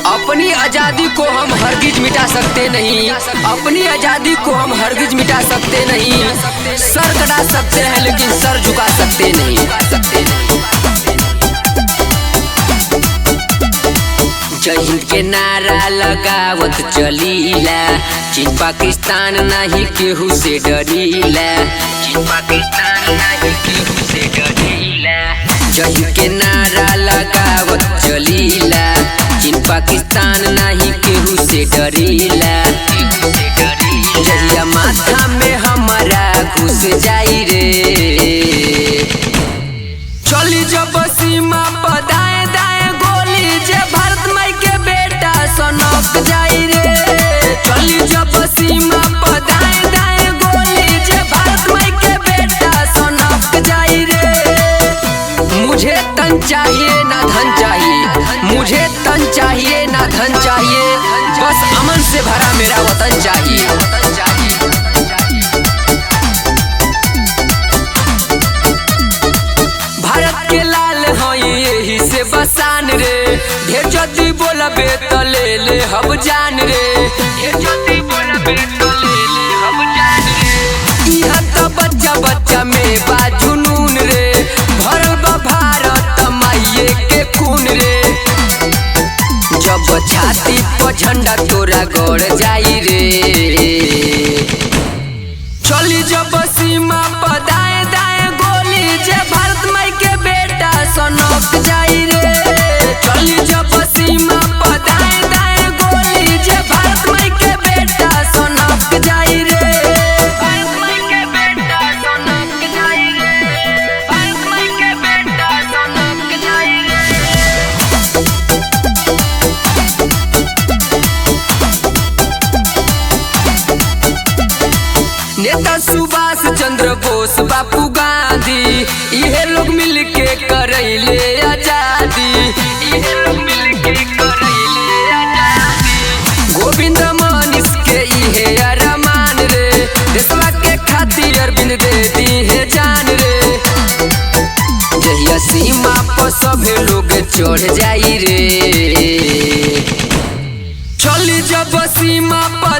अपनी आजादी को हम हरगिज मिटा सकते नहीं, अपनी आजादी को हम हरगिज मिटा सकते नहीं। सर कटा सकते हैं लेकिन सर झुका सकते नहीं। जय हिंद के नारा लगावत चलीला, चीन पाकिस्तान नहीं केहू से डरीला, चीन पाकिस्तान नहीं केहू से डरीला। जय हिंद के नारा लगावत चलीला, चीन पाकिस्तान नहीं केहू से डरीला। जहिया माथा में हमारा घुस जाई रे, चली जब सीमा पर दाएं दाएं गोली, जे भारत माई के बेटा सनक जाई रे। चली जब सीमा पर दाएं दाएं गोली, जे भारत माई के बेटा सनक जाई रे। मुझे तन चाहिए ना धन चाहिए, मुझे तन चाहिए ना धन चाहिए, बस अमन से भरा मेरा वतन चाहिए। भारत के लाल हैं यही से बसान रे, ढेर जदी बोलबे त ले ले हम जान रे, ढेर जदी बोलबे त ले ले हम जान रे। इहाँ त बच्चा बच्चा में बा जुनून रे, भरल बा भारत माइये के खून रे। जब छाती पर झंडा तोरा गड़ जाई रे, चली जब सीमा पर दाएं दाएं गोली, जे भारत माई के बेटा सनक जाई रे। चली जब सीमा पर दाएं दाएं गोली, जे भारत माई के बेटा सनक जाई रे। भारत माई के बेटा सनक जाई रे, भारत माई के बेटा सनक जाई रे। नेता सुभाष चंद्र बोस, बापू गांधी, इहे लोग मिल के करैले आजादी, इहे लोग मिल के करैले आजादी। गोविंद मनीष के इहे अरमान रे, देशवा के खातिर अरविंद दे दी है जान रे। जहिया सीमा पर सभे लोग चढ़ जाई रे, चली जब सीमा पर